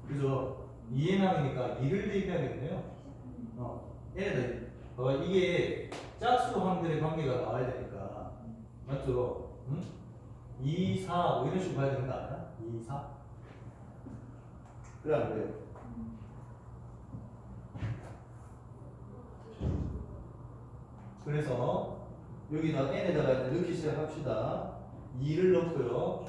그죠? 2n항이니까 2를 대입해야겠네요. 얘네들 이게 짝수항들의 관계가 나와야 되니까 맞죠? 응? 2, 4 뭐 이런 식으로 봐야 되는 거 아니야? 2, 4? 그래 안 그래요? 그래서 여기다 n에다가 이제 넣기 시작합시다. 2를 넣고요.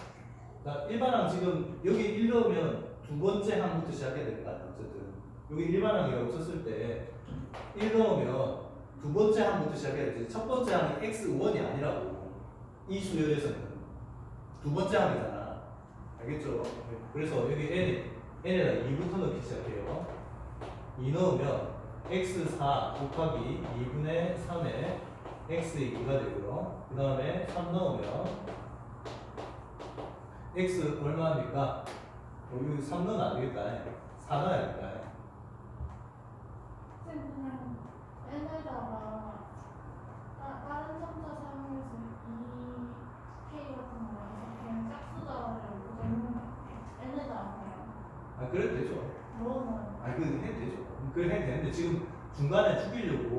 자, 일반항 지금 여기 1 넣으면 두 번째 항부터 시작해야 되는 거 아니야? 어쨌든 여기 일반항이라고 썼을 때 1 넣으면 두 번째 항부터 시작해야 되지. 첫 번째 항이 x1이 아니라고. 이 수열에서는 두 번째 항이잖아. 알겠죠? 그래서 여기 n에다 2부터 넣기 시작해요. 2 넣으면 x4 곱하기 2분의 3에 x의 2가 되고요. 그 다음에 3 넣으면 x 얼마입니까? 여기 3 넣으면 안 되겠다. 4 넣어야겠다. 쌤 그냥 n에다가 다른 첨자 사용해서 이 K 같은 거 넣어서 그냥 짝수자를 넣는 거 n에다가 그냥 아, 그래도 되죠. 넣으면 아, 그래도 해도 되죠. 그래 해도 되는데 지금 중간에 죽이려고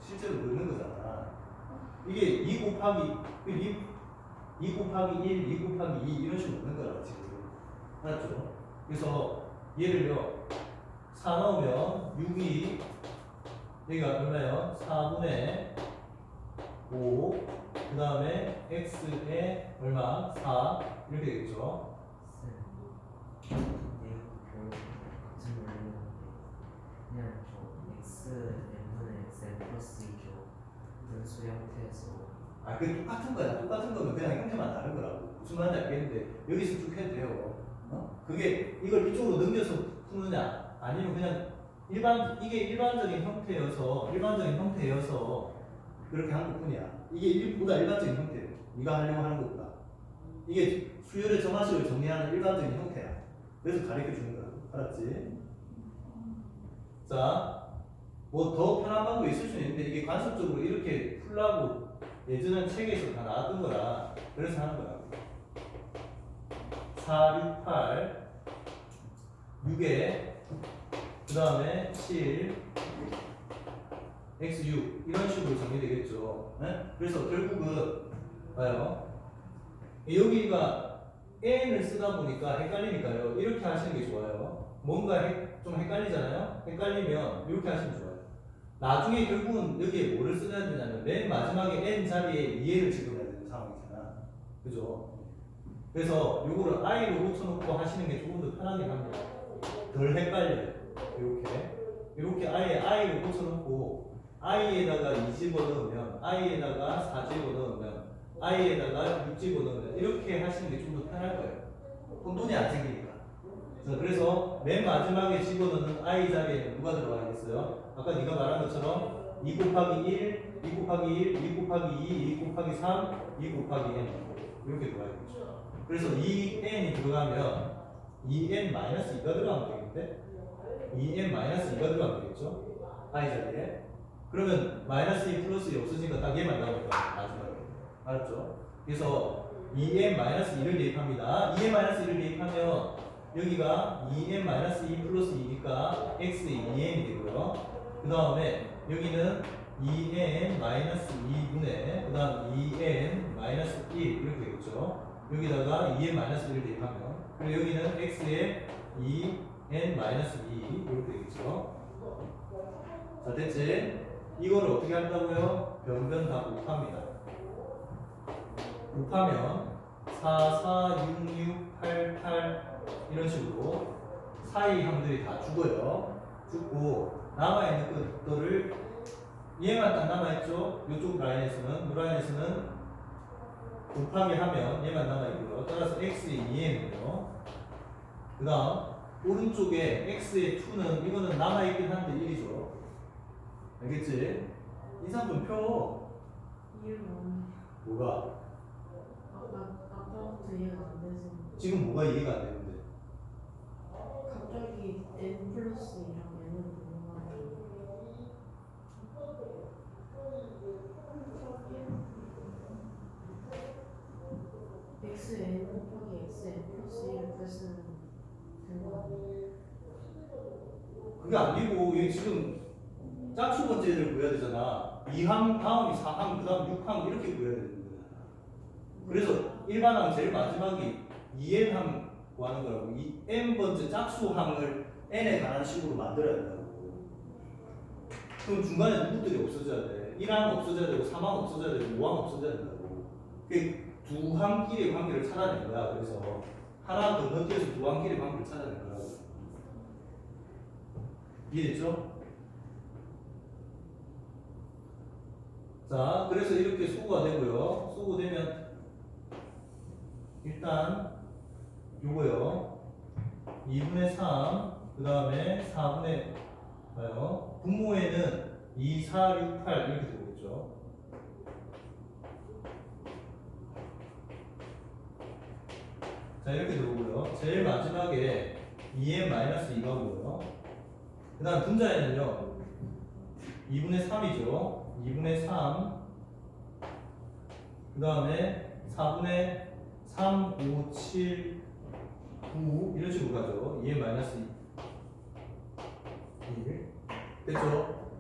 실제로 넣는 거잖아. 이게 2 곱하기 2 곱하기 1, 2 곱하기 2 이런 식으로 넣는 거라고 지금. 알았죠? 그래서 얘를요 4 넣으면 6이 여기가 얼마예요? 4분의 5 그 다음에 x에 얼마? 4 이렇게 되겠죠? 같은 원리인데 그냥 저 x n분의 xn 플러스 2죠. 분수 형태에서 아, 그게 똑같은 거야. 똑같은 거면 그냥 형태만 다른 거라고. 무슨 말인지 알겠는데 여기서 쭉 해도 돼요. 그게 이걸 이쪽으로 넘겨서 푸느냐 아니면 그냥 이게 일반적인 형태여서 그렇게 한 것뿐이야. 이게 일보다 일반적인 형태예요. 네가 하려고 하는 것보다 이게 수열의 정화식을 정리하는 일반적인 형태야. 그래서 가르쳐 주는 거야. 알았지? 자, 뭐 더 편한 방법이 있을 수는 있는데 이게 관습적으로 이렇게 풀라고 예전엔 책에서 다 나왔던 거라 그래서 하는 거야. 4, 6, 8 6에 그 다음에 7 x6 이런 식으로 정리되겠죠. 네? 그래서 결국은 봐요. 여기가 n을 쓰다 보니까 헷갈리니까요. 이렇게 하시는 게 좋아요. 뭔가 좀 헷갈리잖아요. 헷갈리면 이렇게 하시면 좋아요. 나중에 결국은 여기에 뭐를 써야 되냐면 맨 마지막에 n 자리에 2n을 집어넣어야 되는 상황이잖아. 그죠? 그래서 요거를 i로 붙여놓고 하시는 게 조금 더 편하긴 합니다. 덜 헷갈려요. 이렇게 아예 i로 붙여놓고 i에다가 2 집어넣으면 i에다가 4 집어넣으면 i에다가 6 집어넣으면 이렇게 하시는 게 좀 더 편할 거예요. 혼돈이 안 생기니까. 그래서 맨 마지막에 집어넣는 i 자리에는 누가 들어가겠어요? 아까 네가 말한 것처럼 2 곱하기 1, 2 곱하기 1, 2 곱하기 2, 2 곱하기 3, 2 곱하기 n 이렇게 들어가겠죠. 그래서 2n이 들어가면 2n-2가 들어가면 되겠는데 2n-2가 들어가면 되겠죠? i 자리에. 그러면 마이너스 2 플러스 2 없어지니까 딱 얘만 나오는 거예요. 마지막에. 알았죠? 그래서 2n-2를 대입합니다. 2n-2를 대입하면 여기가 2n-2 플러스 2니까 x의 2n이 되고요. 그 다음에 여기는 2n-2분의 그 다음 2n-1 이렇게 되겠죠. 여기다가 2n-1을 대입하면 그리고 여기는 x의 2n-2 이렇게 되겠죠. 자, 됐지? 이거를 어떻게 한다고요? 변변 다 곱합니다. 곱하면 4, 4, 6, 6, 8, 8 이런 식으로 사이 항들이 다 죽어요. 죽고 남아있는 것들을 얘만 딱 남아있죠? 이쪽 라인에서는 이 라인에서는 곱하기 하면 얘만 남아있고요. 따라서 x의 2n이고요. 그 다음 오른쪽에 x의 2는 이거는 남아있긴 한데 1이죠. 알겠지? 인상 좀 펴. 이유가 뭐가? 아까부터 이해가 안 돼서 지금 뭐가 이해가 안 되는데? 갑자기 n 플러스 2랑 n을 분모하는 xn 곱하기 xn 플러스 1을 구했으면 된거 아니에요? 그게 아니고 여기 지금 짝수 번째를 구해야 되잖아. 2항 다음이 4항 그 다음 6항 이렇게 구해야 되는 거잖아. 그래서 일반항 제일 마지막이 2n항 구하는 거라고. 이 n번째 짝수항을 n에 관한 식으로 만들어야 된다고. 그럼 중간에 누구들이 없어져야 돼. 1항 없어져야 되고 3항 없어져야 되고 5항 없어져야 된다고. 그 두 항끼리의 관계를 찾아낸 거야. 그래서 하나 건너뛰어서 두 항끼리의 관계를 찾아낸 거라고. 이해됐죠? 자, 그래서 이렇게 소구가 되고요. 소구되면 일단 요거요. 2분의 3, 그 다음에 4분의 봐요. 분모에는 2, 4, 6, 8 이렇게 되고있죠. 자, 이렇게 들어오고요. 제일 마지막에 2n-2가고요. 그 다음 분자에는요 2분의 3이죠. 2분의 3, 그 다음에 4분의 3, 5, 7, 9 이런 식으로 가죠. 2n-1 됐죠?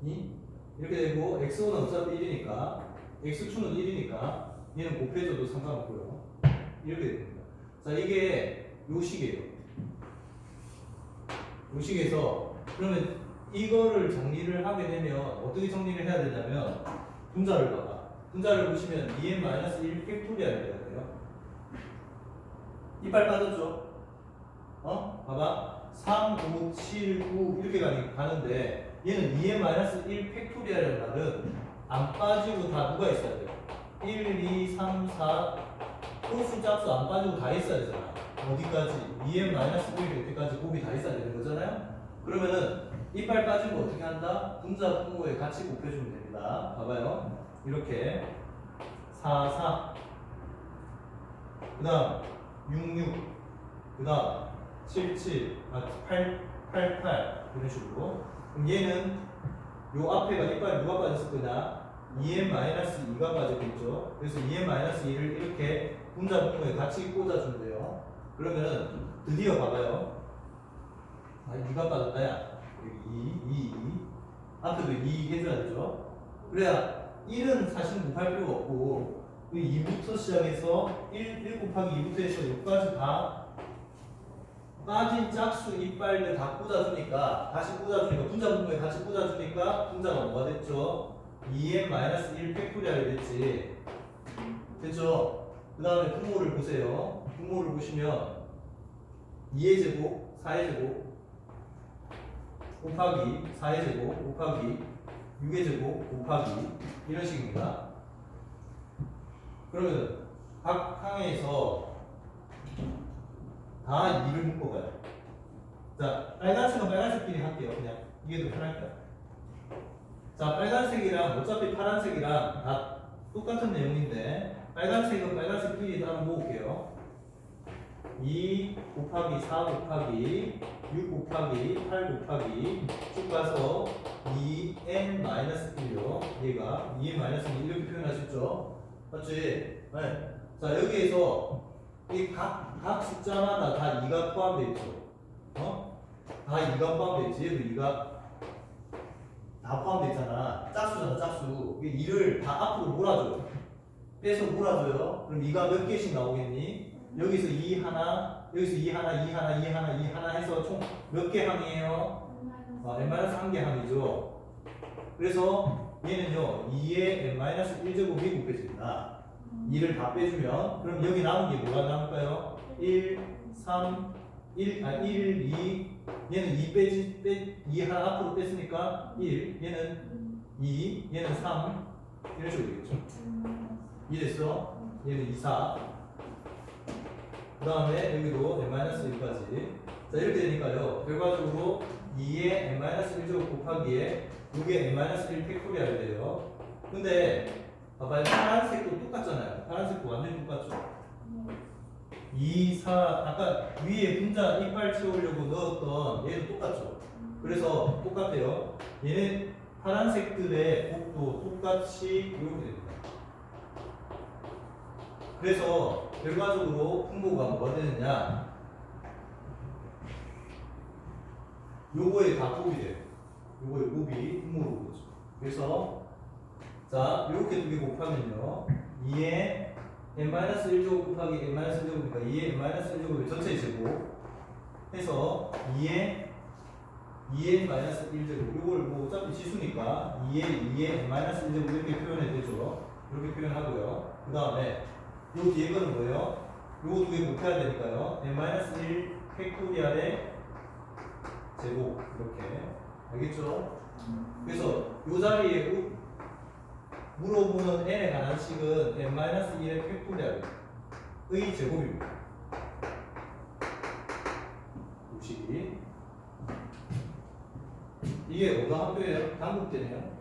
2 이렇게 되고 x5는 어차피 1이니까 x2는 1이니까 얘는 곱해줘도 상관없고요. 이렇게 됩니다. 자, 이게 요 식이에요. 요 식에서 그러면 이거를 정리를 하게 되면 어떻게 정리를 해야 되냐면 분자를 봐봐. 분자를 보시면 2n-1 팩토리얼이 돼야 돼요. 이빨 빠졌죠? 봐봐. 3, 5, 7, 9 이렇게 가는데 얘는 2n-1 팩토리얼이라는 말은 안 빠지고 다 누가 있어야 돼요? 1, 2, 3, 4 소수 짝수 안 빠지고 다 있어야 되잖아. 어디까지? 2n-1 될 때까지 곱이 다 있어야 되는 거잖아요. 그러면은 이빨 빠진 거 어떻게 한다? 분자 분모에 같이 곱해주면 됩니다. 봐봐요. 이렇게 4, 4 그 다음 6, 6 그 다음 7, 7 8, 8, 8 이런 식으로. 그럼 얘는 요 앞에가 이빨 누가 빠졌을 거냐? 2n-2가 빠졌겠죠. 그래서 2n-2를 이렇게 분자 분모에 같이 꽂아주면 돼요. 그러면은 드디어 봐봐요. 2가 빠졌다, 야. 여기 2 앞에도 2 해줘야 되죠. 그래야 1은 사실 곱할 필요가 없고 2부터 시작해서 1 곱하기 2부터 해서 6까지 다 빠진 짝수 이빨들 다 꽂아주니까 다시 꽂아주니까 분자 분모에 같이 꽂아주니까 분자가 뭐가 됐죠? 2n-1 팩토리얼이 됐지. 됐죠? 그 다음에 분모를 보세요. 분모를 보시면 2의 제곱, 4의 제곱 곱하기 4의 제곱 곱하기 6의 제곱 곱하기 이런 식입니다. 그러면 각 항에서 다 2를 묶어가요. 자, 빨간색은 빨간색끼리 할게요. 그냥 이게 더 편할 거야. 자, 빨간색이랑 어차피 파란색이랑 다 똑같은 내용인데 빨간색은 빨간색끼리 따로 모을게요. 2 곱하기 4 곱하기 6 곱하기 8 곱하기 쭉 가서 2n-1요. 얘가 2n-1 이렇게 표현하셨죠? 맞지? 네. 자, 여기에서 이 각 숫자마다 다 2가 포함되어 있죠. 다 2가 포함되어 있지. 얘도 2가 다 포함되어 있잖아. 짝수잖아, 짝수. 이게 2를 다 앞으로 몰아줘요. 빼서 몰아줘요. 그럼 2가 몇 개씩 나오겠니? 여기서 2 하나, 여기서 2 하나, 2 하나, 2 하나, 2 하나 해서 총 몇 개 항이에요? n-1개 항이죠. 그래서 얘는요 2의 n-1제곱이 곱해집니다. 2를 다 빼주면 그럼 여기 남은 게 뭐가 남을까요? 1, 3, 1, 2 얘는 2 하나 앞으로 뺐으니까 1 얘는 2 얘는 3 이런 식으로 되겠죠. 이해됐어? 얘는 2, 4 그 다음에 여기도 n-1까지. 자, 이렇게 되니까요 결과적으로 2의 n-1제곱 곱하기에 6의 n-1 팩토리얼이 돼요. 근데 봐봐요. 파란색도 똑같잖아요. 파란색도 완전히 똑같죠. 2, 4 아까 위에 분자 이빨 채우려고 넣었던 얘도 똑같죠. 그래서 똑같아요. 얘는 파란색들의 곱도 똑같이 이렇게 됩니다. 그래서 결과적으로 분모가 뭐가 되느냐? 요거에 다 곱이 돼요. 요거에 곱이 분모로 오죠. 그래서 자 이렇게 두 개 곱하면요 2에 n-1제곱 곱하기 n-1제곱이니까 2에 n-1제곱이 전체 제곱 해서 2에 n-1제곱 요걸 뭐 어차피 지수니까 2에 n-1제곱 이렇게 표현해도 되죠. 이렇게 표현하고요. 그 다음에 요 뒤에 거는 뭐예요? 요거 두 개 곱해야 되니까요 n-1 팩토리알의 제곱 이렇게 알겠죠? 그래서 요 자리에 물어보는 n에 관한 식은 n-1의 팩토리알의 제곱입니다. 식이 이게 어느 학교예요? 단국대네요.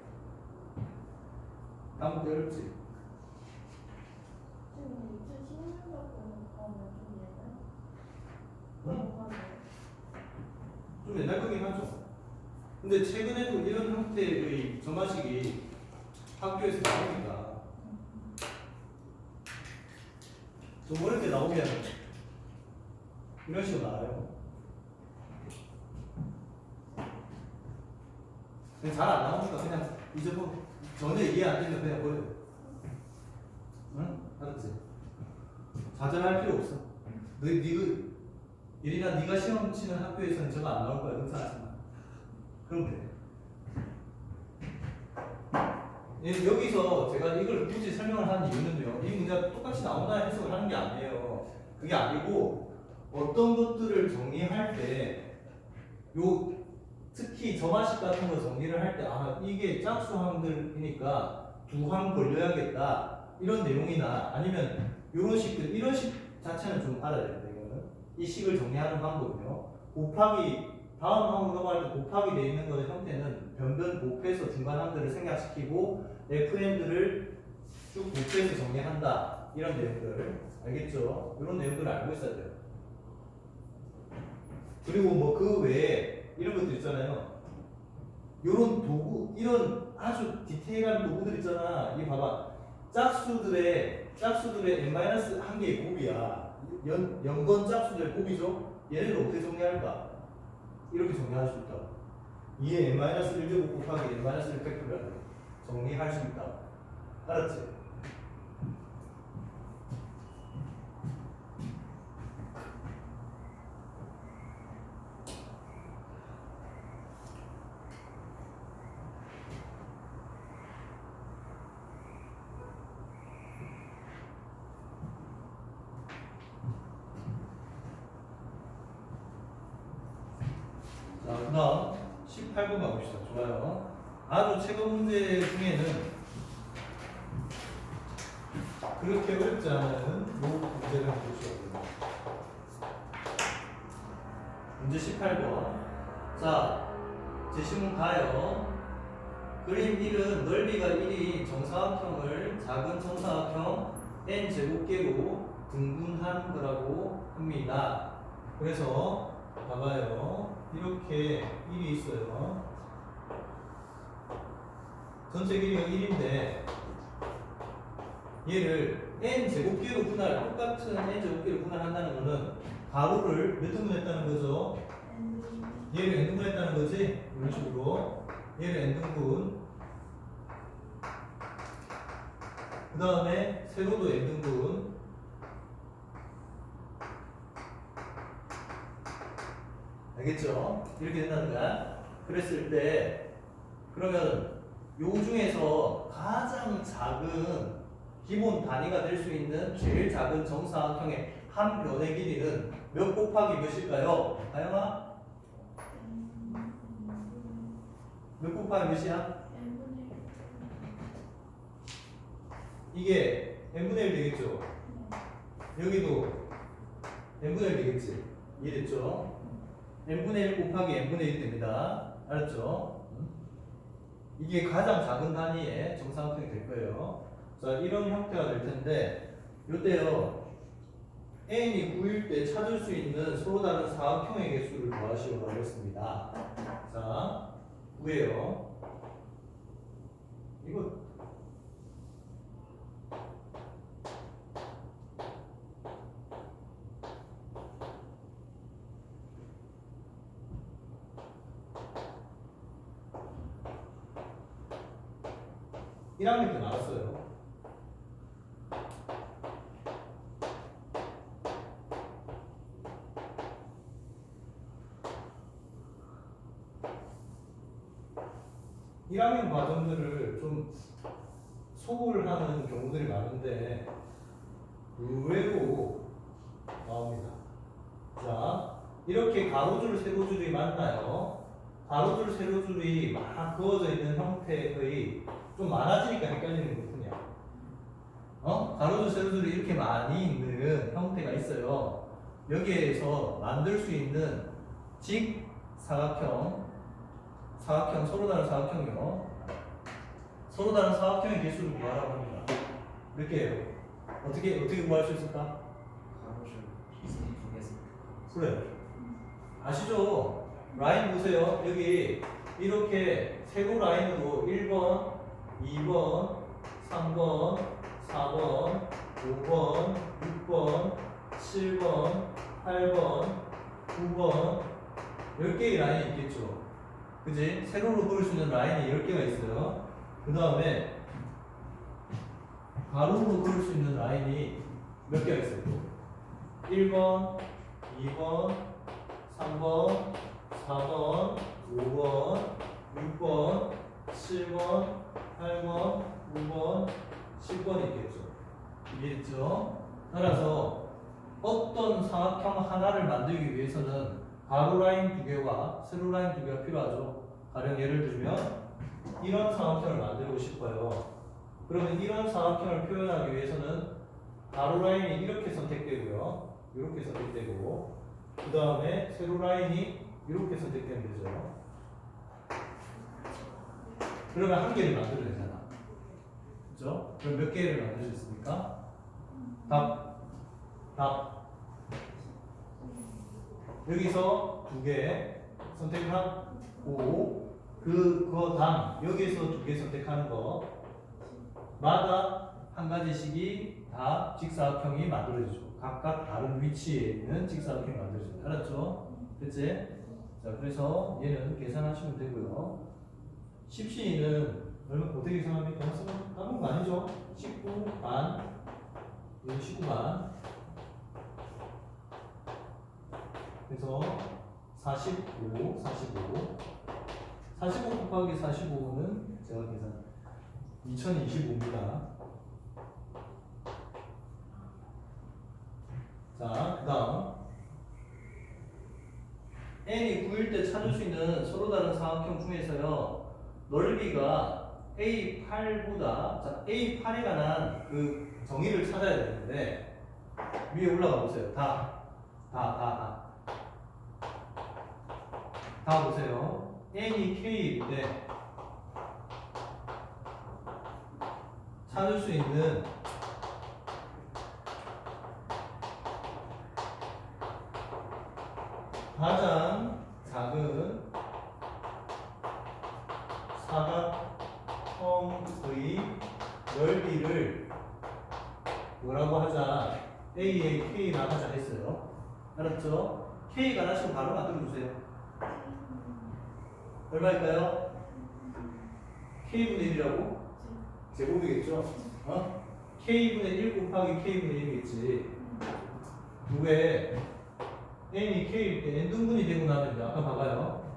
단국대 어렵지? 지금 2016년도 거는 좀 얘는 응? 좀 옛날 거긴 하죠. 근데 최근에도 이런 형태의 전반식이 학교에서 나옵니다. 좀 어렵게 나오면 이런 식으로 나와요. 그냥 잘 안 나오니까 그냥 잊어버려. 전혀 이해 안 되면 그냥 버려. 응? 알았지? 좌절할 필요 없어. 예린아 네가 시험 치는 학교에서는 저거 안 나올 거야. 걱정하지 마. 그럼 돼. 여기서 제가 이걸 굳이 설명을 하는 이유는요. 이 문제가 똑같이 나오나 해석을 하는 게 아니에요. 그게 아니고 어떤 것들을 정리할 때 요 특히 저마식 같은 거 정리를 할 때 아 이게 짝수항들이니까 두 항 벌려야겠다 이런 내용이나 아니면 이런 식들 이런 식 자체는 좀 알아야 됩니다. 이거는 이 식을 정리하는 방법은요. 곱하기 다음 항으로 넘어갈 때 곱하기 되어 있는 거의 형태는 변변 곱해서 중간 항들을 생략시키고 fn들을 쭉 곱해서 정리한다 이런 내용들 알겠죠? 이런 내용들을 알고 있어야 돼요. 그리고 뭐 그 외에 이런 것들 있잖아요. 이런 도구, 이런 아주 디테일한 도구들 있잖아. 이 봐봐. 짝수들의 n-한 개의 곱이야. 연건 짝수들의 곱이죠. 얘네를 어떻게 정리할까? 이렇게 정리할 수 있다. 2의 n-1제곱 곱하기 n-1 팩토리얼 정리할 수 있다. 알았지? 자, 그 다음 18번 가봅시다. 좋아요. 아주 최근 문제 중에는 그렇게 어렵지 않은 문제를 한번 보시겠습니다. 문제 18번. 자, 제시문 가요. 그림 1은 넓이가 1인 정사각형을 작은 정사각형 n제곱계로 등분한 거라고 합니다. 그래서 봐봐요. 이렇게 1이 있어요. 전체 길이가 1인데 얘를 n제곱계로 똑같은 n제곱계로 분할한다는 거는 가로를 몇 등분했다는 거죠? 얘를 n등분했다는 거지? 이런 식으로 얘를 n등분 그 다음에 세로도 n등분 알겠죠? 이렇게 된다는 거야. 그랬을 때 그러면 요 중에서 가장 작은 기본 단위가 될 수 있는 제일 작은 정사각형의 한 변의 길이는 몇 곱하기 몇일까요? 다영아? 몇 곱하기 몇이야? 이게 n분의 1 되겠죠? 여기도 n분의 1 되겠지? 이해됐죠? n분의 1 곱하기 n분의 1 됩니다. 알았죠? 이게 가장 작은 단위의 정사각형이 될 거예요. 자, 이런 형태가 될 텐데, 이때요, n이 9일 때 찾을 수 있는 서로 다른 사각형의 개수를 더하시오라고 했습니다. 자, 9예요. 이거 1학년 때 나왔어요. (1학년) 과정들을 좀 소홀하는 경우들이 많은데 의외로 나옵니다. 자, 이렇게 가로줄, 세로줄이 만나요. 가로줄, 세로줄이 막 그어져 있는 형태의 좀 많아지니까 헷갈리는 거군요. 가로줄, 세로줄이 이렇게 많이 있는 형태가 있어요. 여기에서 만들 수 있는 직사각형, 사각형, 서로 다른 사각형이요. 서로 다른 사각형의 개수를 구하라고 합니다. 몇 개예요? 어떻게 구할 수 있을까? 가로줄 두 개서 그래. 아시죠? 라인 보세요. 여기 이렇게 세로 라인으로 1번, 2번, 3번, 4번, 5번, 6번, 7번, 8번, 9번 10개의 라인이 있겠죠. 그지? 세로로 그을 수 있는 라인이 10개가 있어요. 그 다음에 가로로 그을 수 있는 라인이 몇 개가 있어요? 1번, 2번, 3번, 4번, 5번, 6번, 7번, 8번, 9번, 10번이 있겠죠. 이해했죠? 따라서 어떤 사각형 하나를 만들기 위해서는 가로 라인 두 개와 세로 라인 두 개가 필요하죠. 가령 예를 들면 이런 사각형을 만들고 싶어요. 그러면 이런 사각형을 표현하기 위해서는 가로 라인이 이렇게 선택되고요. 이렇게 선택되고 그 다음에 세로 라인이 이렇게 선택되면 되죠. 그러면 한 개를 만들어야 되잖아. 그죠? 그럼 몇 개를 만들 수 있습니까? 답. 여기서 두 개 선택을 하고 그거 당 여기서 두 개 선택하는 거마다 한 가지씩이 다 직사각형이 만들어지죠. 각각 다른 위치에 있는 직사각형이 만들어져요. 알았죠? 그치? 자, 그래서 얘는 계산하시면 되고요. 10C는 얼마 어떻게 계산합니까? 까먹은 거 아니죠? 19반 얘는 19반 그래서 45 곱하기 45는 제가 계산 2025입니다. 자, 그 다음 n이 9일 때 찾을 수 있는 서로 다른 사각형 중에서요 넓이가 A8보다 자, A8에 관한 그 정의를 찾아야 되는데 위에 올라가 보세요. 다 보세요. n이 k일 때 찾을 수 있는 가장 작은 사각형의 넓이를 뭐라고 하자? A에 K라 하자 했어요. 알았죠? K가 나시면 바로 만들어주세요. 얼마일까요? K분의 1이라고? 제곱이겠죠? K분의 1 곱하기 K분의 1이겠지. 왜 n이 k일 때 n등분이 되고 나면 아까 봐봐요.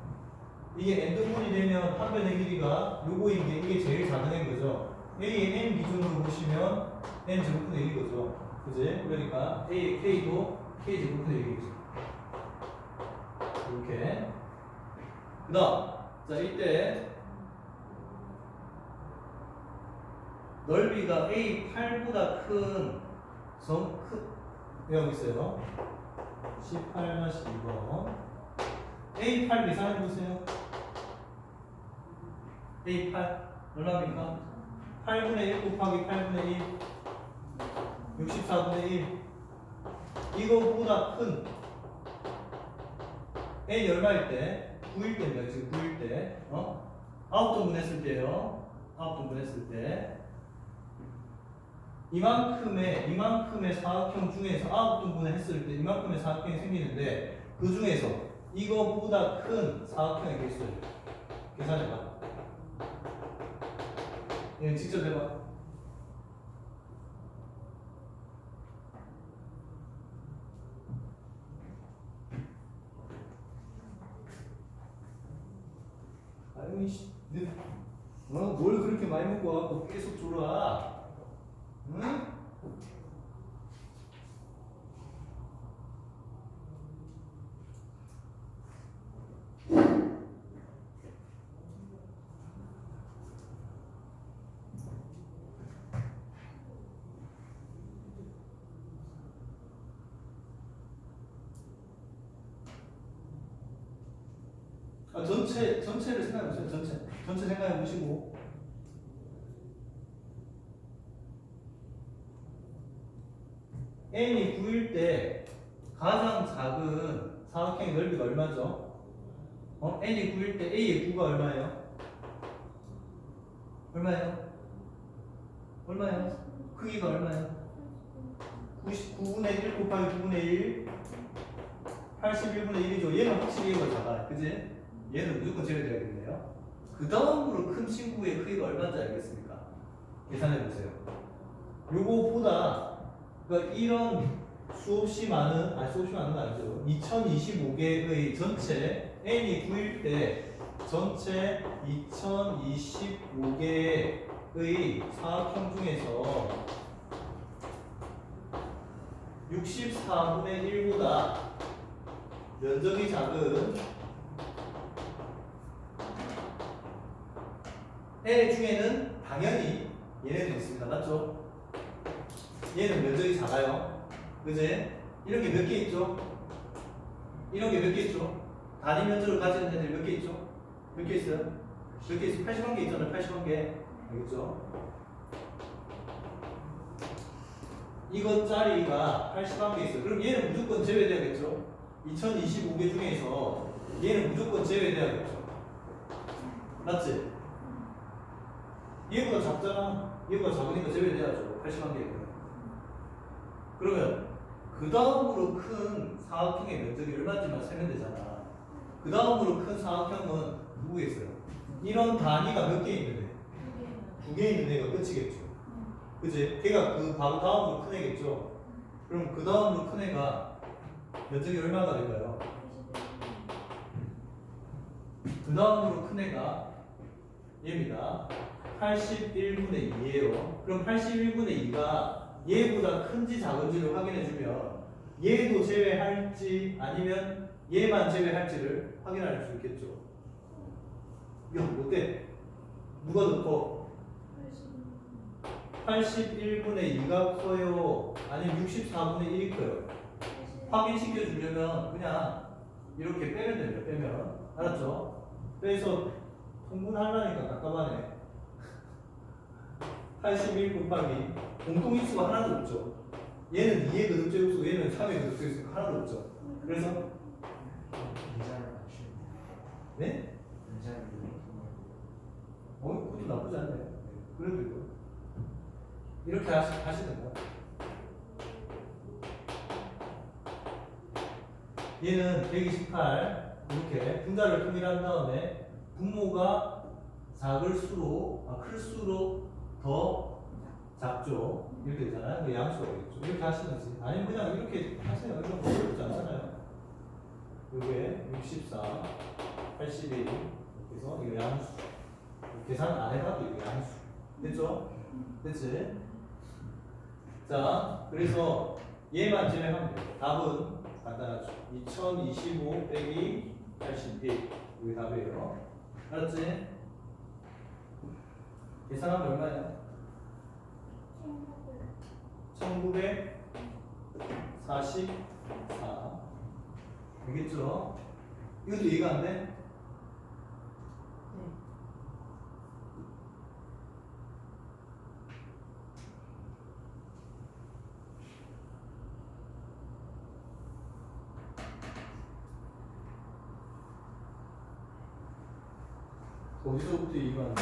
이게 n등분이 되면 한 변의 길이가 요거인 게 이게 제일 작은 n 거죠. a의 n 기준으로 보시면 n 제곱분의 1이거죠. 그지? 그러니까 a의 k도 k 제곱분의 1이겠죠. 이렇게. 그 다음 자 이때 넓이가 A8보다 큰 여기 있어요. 18-2번 A8 계산해보세요. A8 얼마입니까? 8분의 1 곱하기 8분의 1 64분의 1 이거보다 큰 N이 얼마일 때? 9일 때입니다. 지금 9일 때 9등분 했을 때요. 9등분 했을 때 이만큼의 사각형 중에서 9등분을 했을 때 이만큼의 사각형이 생기는데 그 중에서 이거보다 큰 사각형의 개수를 계산해봐. 얘는 직접 해봐. 아유 씨, 뭘 그렇게 많이 먹고 와갖고 계속 졸아? 응? 아, 전체를 생각해보세요. 전체 생각해보시고. n이 9일 때 가장 작은 사각형의 넓이가 얼마죠? n이 9일 때 a의 9가 얼마예요? 얼마예요? 얼마예요? 크기가 얼마예요? 99분의 1 곱하기 9분의 1 81분의 1이죠. 얘는 확실히 얘가 작아. 그지? 얘는 무조건 제외돼야겠네요. 그 다음으로 큰 친구의 크기가 얼마인지 알겠습니까? 계산해보세요. 요거보다 그러니까 이런 수없이 많은 건 아니죠. 2025개의 전체 n이 9일 때 전체 2025개의 사각형 중에서 64분의 1보다 면적이 작은 애 중에는 당연히 얘네도 있습니다. 맞죠? 얘는 면적이 작아요. 그지? 이런 게 몇 개 있죠? 이런 게 몇 개 있죠? 단위 면적을 가지는 애들이 몇 개 있죠? 몇 개 있어요? 몇 개 있어요? 81개 있잖아요. 81개. 알겠죠? 이것짜리가 81개 있어요. 그럼 얘는 무조건 제외돼야겠죠? 2025개 중에서 얘는 무조건 제외돼야겠죠? 맞지? 얘보다 작잖아. 얘보다 작으니까 제외돼야죠. 81개는. 그러면 그 다음으로 큰 사각형의 면적이 얼마인지만 세면 되잖아. 그 다음으로 큰 사각형은 누구에 있어요? 이런 단위가 몇 개 있는데? 2개 있는 애가 끝이겠죠. 그치? 걔가 그 바로 다음으로 큰 애겠죠. 그럼 그 다음으로 큰 애가 면적이 얼마가 될까요? 그 다음으로 큰 애가 얘입니다. 81분의 2예요. 그럼 81분의 2가 얘보다 큰지 작은지를 확인해주면 얘도 제외할지 아니면 얘만 제외할지를 확인할 수 있겠죠. 야, 어때? 누가 더 커? 81분의 2가 커요? 아니면 64분의 1이 커요? 확인시켜주려면 그냥 이렇게 빼면 됩니다. 빼면. 알았죠? 빼서 통분하려니까 깝깝하네. 81 곱하기 공통인수가 하나도 없죠. 얘는 2의 거듭제곱수고 얘는 3의 거듭제곱수가 하나도 없죠. 그래서 문자를 맞추는 네? 문자를 그것도 나쁘지 않네요. 그래도 이거 이렇게 하시든가. 얘는 128 이렇게 분자를 통일한 다음에 분모가 클수록 더 작죠. 이렇게 되잖아요. 그 양수가 되겠죠. 이렇게 하시든지 아니면 그냥 이렇게 하세요. 이거 뭐 어렵지 않잖아요. 요게 64, 81 이렇게 해서 이거 양수. 계산 안 해봐도 이거 양수. 됐죠? 됐지? 자, 그래서 얘만 제외하면 돼요. 답은 간단하죠. 2025 빼기 81 이게 답이에요. 알았지? 계산하면 얼마예요? 1944 알겠죠? 이것도 이해가 안 돼? 어디서부터 이해가 안 돼?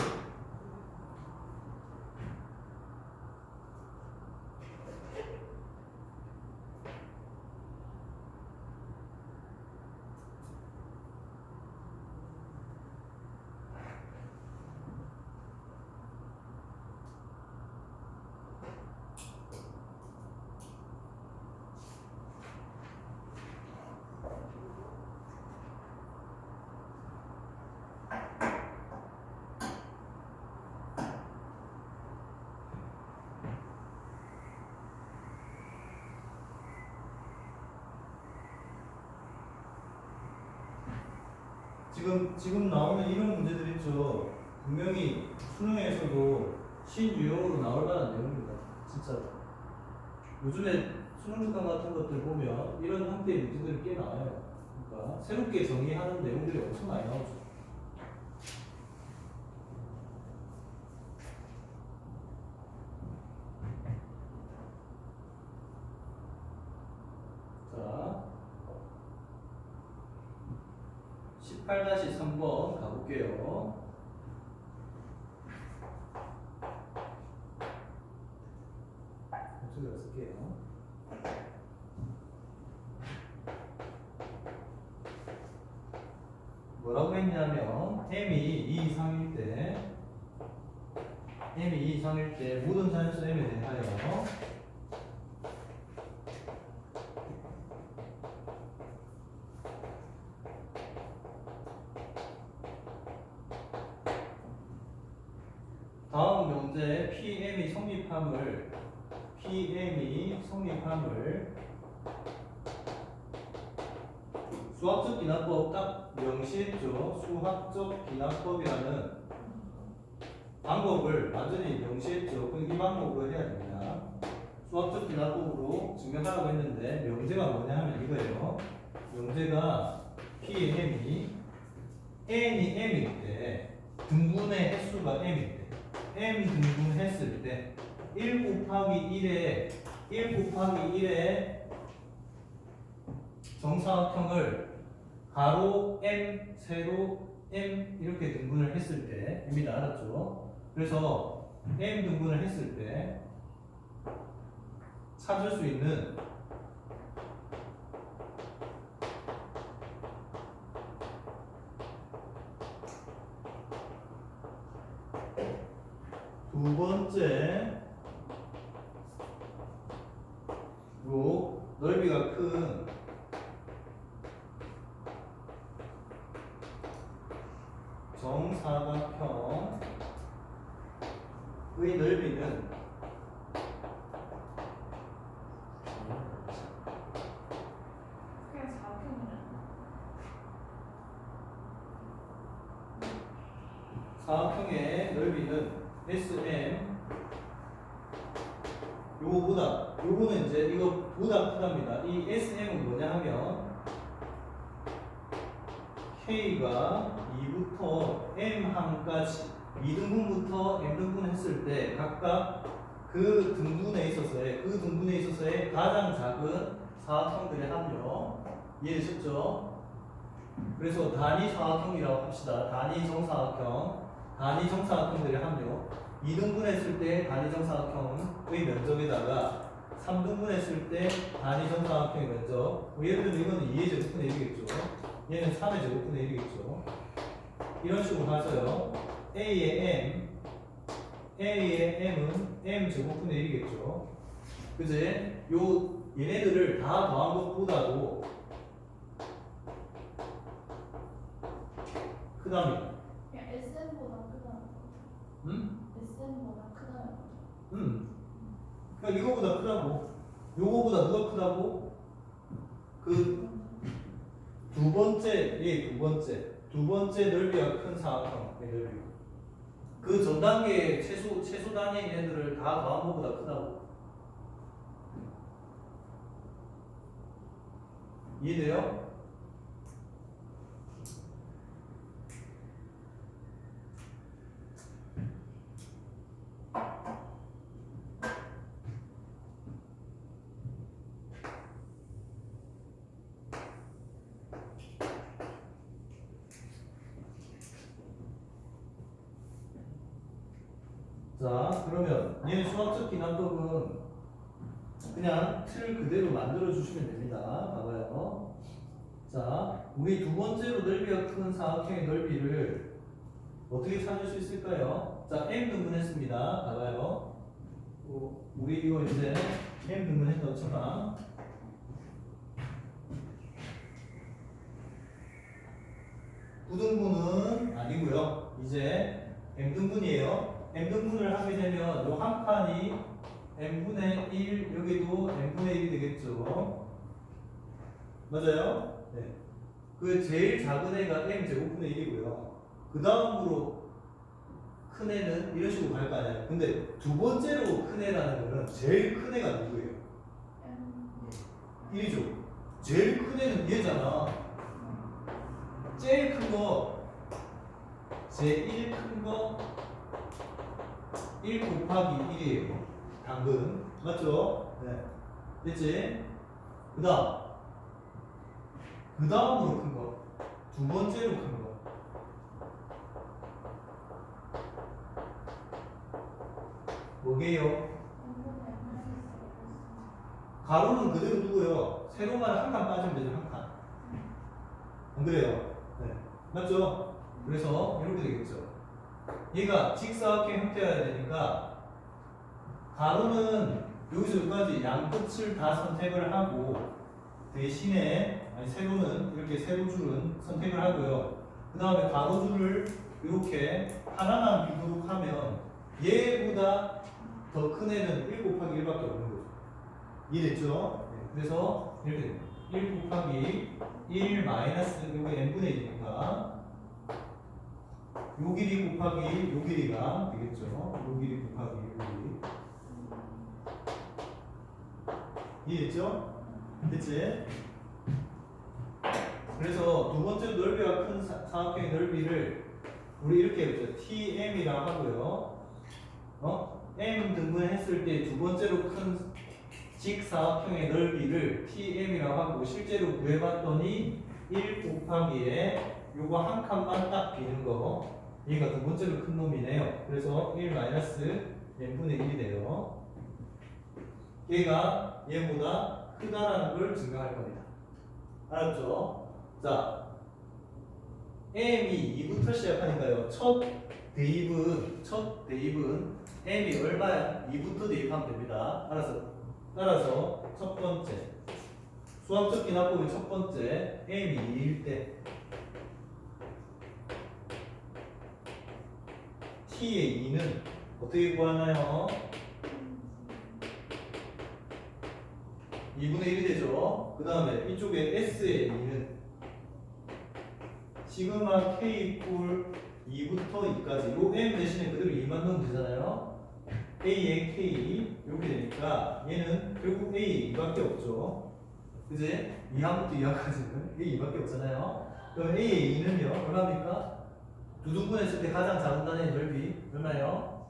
지금 나오는 이런 문제들 있죠. 분명히 수능에서도 신유형으로 나올 만한 내용입니다. 진짜로. 요즘에 수능 특강 같은 것들 보면 이런 형태의 문제들이 꽤 나와요. 그러니까 새롭게 정의하는 내용들이 엄청 많이 나오죠. 자, 18-3번 가볼게요. 목소리가 쓸게요. 뭐라고 했냐면 m이 2 이상일 때 모든 자연수 m에 대하여 다음 문제 PM이 성립함을 수학적 기납법 딱 명시했죠. 수학적 기납법이라는 방법을 완전히 명시했죠. 그럼 이 방법으로 해야 됩니다. 수학적 기납법으로 증명하라고 했는데 명제가 뭐냐 하면 이거예요. 명제가 PM이 n이 m일 때 등분의 횟수가 m일 때 m 등분했을 때 1 곱하기 1에 정사각형을 가로 m, 세로 m 이렇게 등분을 했을 때입니다. 알았죠? 그래서 m 등분을 했을 때 찾을 수 있는 두 번째로 넓이가 큰 정사각형의 넓이는 그냥 사각형이야. 사각형의 넓이는 SM 요거는 이제 이거보다 크답니다. 이 SM은 뭐냐 하면 K가 2부터 M1까지 2등분부터 M등분 했을 때 각각 그 등분에 있어서의 가장 작은 사각형들의 합력 이해되셨죠? 그래서 단위 사각형이라고 합시다. 단위 정사각형들의 합력 2등분 했을 때 단위 정사각형의 면적에다가 3등분 했을 때 단위 정사각형의 면적 예를 들면 이거는 2의 제곱분의 1이겠죠. 얘는 3의 제곱분의 1이겠죠. 이런 식으로 가서요. A의 M은 M 제곱분의 1이겠죠. 그제? 얘네들을 다 더한 것보다도 크답니다. 그냥 SM보다 크다. SM보다 크다. 그러니까 이거보다 크다고. 요거보다 누가 크다고? 그 두 번째 넓이가 큰 사각형의 넓이. 그 전 단계 최소 단위인 애들을 다 더한 것보다 크다고. 이해돼요? 자, 그러면 얘 수학적 기납법은 그냥 틀 그대로 만들어 주시면 됩니다. 봐봐요. 자, 우리 두 번째로 넓이가 큰 사각형의 넓이를 어떻게 찾을 수 있을까요? 자, m 등분했습니다. 봐봐요. 우리 이거 이제 m 등분했다고 쳐봐. 부등분은 아니고요. 이제 m 등분이에요. m 등분을 하게 되면 요 한 칸이 m분의 1, 여기도 m분의 1이 되겠죠. 맞아요? 네. 그 제일 작은 애가 m 제곱분의 1이고요. 그 다음으로 큰 애는 이런 식으로 갈 거 아니에요. 근데 두 번째로 큰 애라는 거는 제일 큰 애가 누구예요? M 1이죠. 제일 큰 애는 얘잖아. 제일 큰 거, 제일 큰 거 1 곱하기 1이에요. 당근. 맞죠? 네. 됐지? 그 다음으로 큰 거. 두 번째로 큰 거. 뭐게요? N분의 마이너스 가로는 그대로 두고요. 세로만 한 칸 빠지면 되죠, 한 칸. 안 그래요? 네. 맞죠? 그래서 이렇게 되겠죠. 얘가 직사각형 형태여야 되니까 가로는 여기서 여기까지 양 끝을 다 선택을 하고 대신에 세로는 이렇게 세로줄은 선택을 하고요. 그 다음에 가로줄을 이렇게 하나만 비도록 하면 얘보다 더 큰 애는 1 곱하기 1밖에 없는 거죠. 이해됐죠? 네. 그래서 이렇게 됩니다. 1 곱하기 1 마이너스 여기 n분의 1이니까 요 길이 곱하기 요 길이가 되겠죠. 요 길이 곱하기 요 길이. 이해됐죠? 됐지? 그래서 두 번째 넓이가 큰 사각형의 넓이를 우리 이렇게 해보죠. TM이라고 하고요. M 등분했을 때 두 번째로 큰 직사각형의 넓이를 TM이라고 하고 실제로 구해봤더니 1 곱하기에 요거 한 칸만 딱 비는 거 얘가 두 번째로 큰 놈이네요. 그래서 1 마이너스 n분의 1이 돼요. 얘가 얘보다 크다라는 걸 증명할 겁니다. 알았죠? 자, m이 2부터 시작하니까요. 첫 대입은 m이 얼마야? 2부터 대입하면 됩니다. 따라서 첫 번째 수학적 기납법의 첫 번째 m이 2일 때 t의 2는 어떻게 구하나요? 2분의 1이 되죠. 그 다음에 이쪽에 s의 2는 시그마 k 이퀄 2부터 2까지 요 m 대신에 그대로 2만 넣으면 되잖아요. a의 k 이렇게 되니까 얘는 결국 a 2밖에 없죠. 그지? 2항부터 2항까지는 a 2밖에 없잖아요. 그럼 a의 2는요 얼마입니까? 두둥분했을 때 가장 작은 단위의 넓이 얼마예요?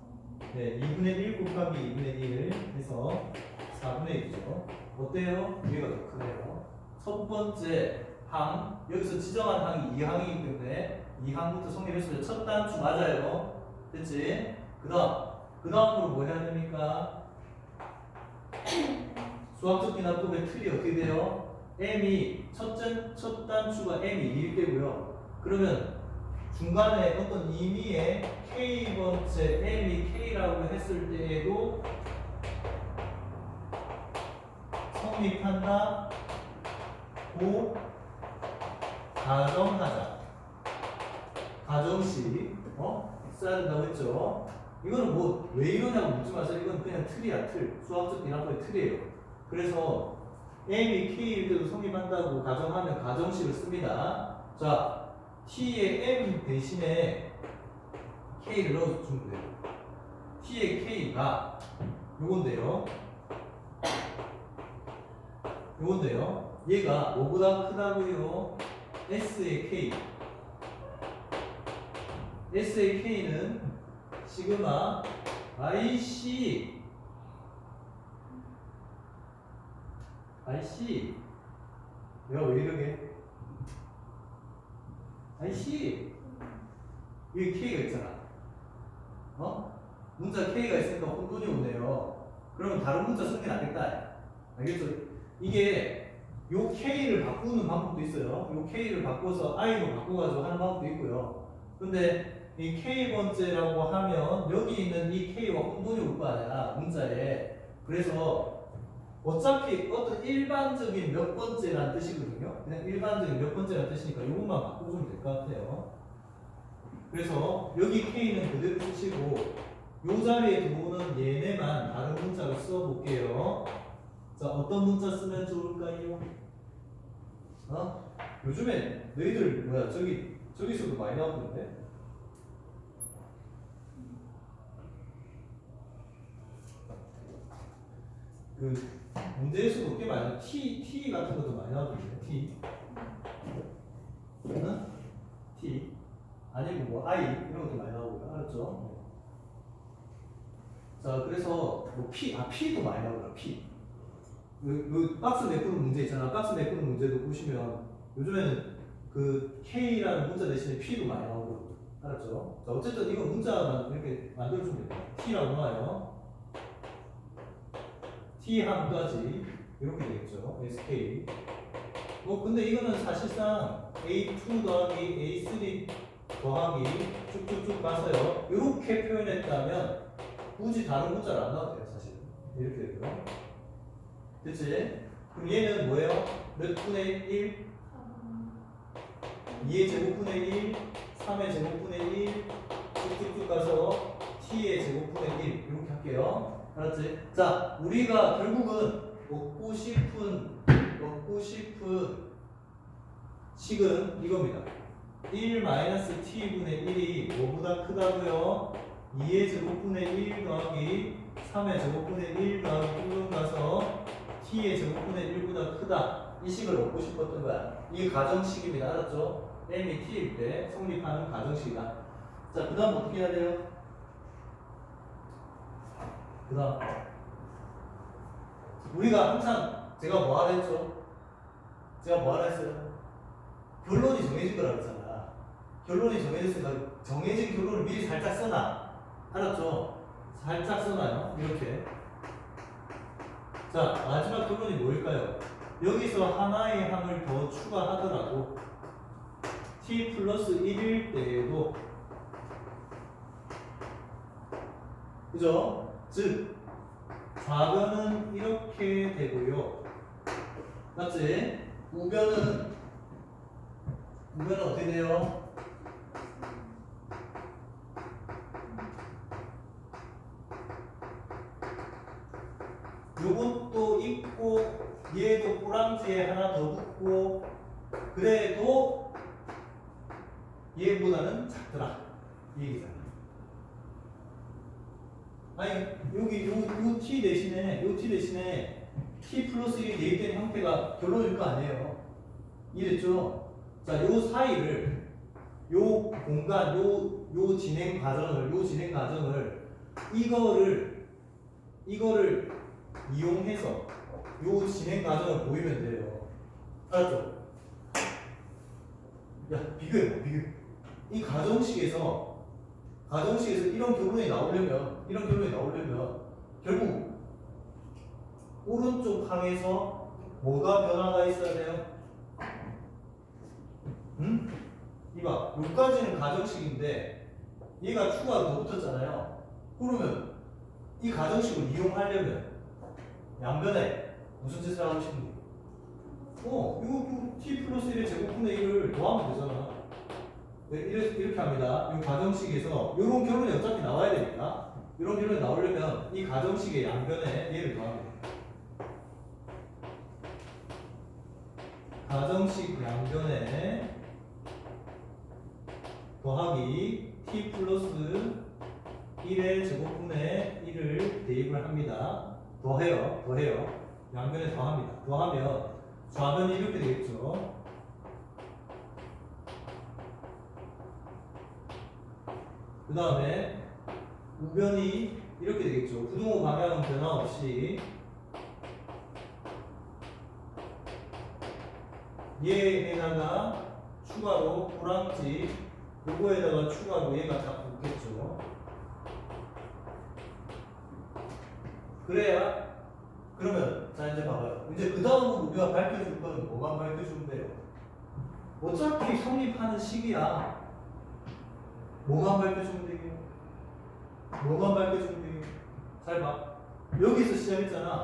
네, 2분의 1 곱하기 2분의 1 해서 4분의 1이죠. 어때요? 얘가 더 크네요. 첫 번째 항, 여기서 지정한 항이 2항이기 때문에 2항부터 성립했을 때 첫 단추 맞아요. 됐지? 그 다음으로 뭐 해야 됩니까? 수학적 기납법의 틀이 어떻게 돼요? m이 첫 단추가 m이 2일 때고요. 그러면 중간에 어떤 임의의 k번째 m이 k라고 했을 때에도 성립한다 고 가정하자. 가정식 써야 된다고 했죠. 이거는 뭐 왜 이러냐고 묻지 마세요. 이건 그냥 틀이야, 틀. 수학적 기납법의 틀이에요. 그래서 m이 k일 때도 성립한다고 가정하면 가정식을 씁니다. 자, t의 m 대신에 k를 넣어주면 돼요. t의 k가 요건데요. 얘가 뭐보다 크다고요? s의 k. s의 k는 시그마 ic 내가 왜 이러게? ic 여기 k가 있잖아. 문자 k가 있으니까 혼돈이 오네요. 그러면 다른 문자 쓰면 안 되겠다. 알겠죠? 이게 요 k를 바꾸는 방법도 있어요. 요 k를 바꿔서 i로 바꿔가지고 하는 방법도 있고요. 근데 이 k번째라고 하면 여기 있는 이 k와 혼돈이 올 거 아니야, 문자에. 그래서 어차피 어떤 일반적인 몇 번째라는 뜻이거든요. 그냥 일반적인 몇 번째라는 뜻이니까 이것만 바꿔주면 될 것 같아요. 그래서 여기 k는 그대로 쓰시고 요 자리에 들어오는 얘네만 다른 문자로 써볼게요. 자, 어떤 문자 쓰면 좋을까요? 요즘에 너희들 뭐야 저기서도 많이 나오던데. 그 문제에서도 꽤 많이 나와. T 같은 것도 많이 나오던데. T. 응? T. 아니면 뭐 I 이런 것도 많이 나오고요. 알았죠? 자, 그래서 뭐 P도 많이 나오더라. P. 박스 내푸는 문제 있잖아. 박스 내푸는 문제도 보시면 요즘에는 그 K라는 문자 대신에 P도 많이 나오고. 알았죠? 자, 어쨌든 이거 문자만 이렇게 만들어주면 돼요. T라고 나와요. T 한 가지 이렇게 되겠죠. SK. 뭐 근데 이거는 사실상 A2 더하기 A3 더하기 쭉쭉쭉 가서요. 이렇게 표현했다면 굳이 다른 문자를 안 넣어도 돼요. 사실 이렇게 되고요. 됐지? 그럼 얘는 뭐예요? 몇 분의 1? 2의 제곱분의 1, 3의 제곱분의 1 쭉쭉쭉 가서 t의 제곱분의 1 이렇게 할게요. 알았지? 자, 우리가 결국은 얻고 싶은 식은 이겁니다. 1-t분의 1이 뭐보다 크다고요? 2의 제곱분의 1 더하기 3의 제곱분의 1 더하기 쭉 가서 t의 제곱분의 1보다 크다. 이 식을 얻고 싶었던 거야. 이게 가정식입니다. 알았죠? m이 t일 때 성립하는 가정식이다. 자, 그 다음 어떻게 해야 돼요? 그 다음 우리가 항상 제가 뭐 하라 했죠? 제가 뭐 하라 했어요? 결론이 정해진 거라고 했잖아. 결론이 정해졌으니까 정해진 결론을 미리 살짝 써놔. 알았죠? 살짝 써놔요. 이렇게. 자, 마지막 결론이 뭐일까요? 여기서 하나의 항을 더 추가하더라도 t 플러스 1일 때에도 그죠? 즉 좌변은 이렇게 되고요. 맞지? 우변은 어떻게 돼요? 요것도 있고 얘도 꼬랑지에 하나 더 붙고 그래도 얘보다는 작더라 이 얘기잖아. 아니 여기 요 t 대신에 t 플러스 1이 대입된 형태가 결론일 거 아니에요. 이랬죠? 자, 요 사이를 요 공간 요 진행 과정을 이거를 이용해서 요 진행 과정을 보이면 돼요. 알았죠? 야, 비교해봐, 비교. 이 가정식에서 이런 결론이 나오려면 결국 오른쪽 항에서 뭐가 변화가 있어야 돼요? 응? 이봐, 여기까지는 가정식인데 얘가 추가가 더 붙었잖아요. 그러면 이 가정식을 이용하려면 양변에 무슨 짓을 하고 싶은 거예요? 이거 t 플러스 1의 제곱분의 1을 더하면 되잖아. 네, 이렇게 합니다. 이 가정식에서 이런 결론이 어차피 나와야 되니까 이런 결론이 나오려면 이 가정식의 양변에 얘를 더하면 돼요. 가정식 양변에 더하기 t 플러스 1의 제곱분의 1을 대입을 합니다. 더해요. 양변에 더합니다. 더하면 좌변이 이렇게 되겠죠. 그 다음에 우변이 이렇게 되겠죠. 부등호 방향은 변화 없이 얘에다가 추가로 꼬랑지 요거에다가 추가로 얘가 다 붙겠죠. 그러면 자 이제 봐봐요. 이제 그 다음으로 우리가 밝혀줄 거는 뭐만 밝혀주면 돼요? 어차피 성립하는 식이야. 뭐만 밝혀주면 되게요? 잘 봐. 여기서 시작했잖아.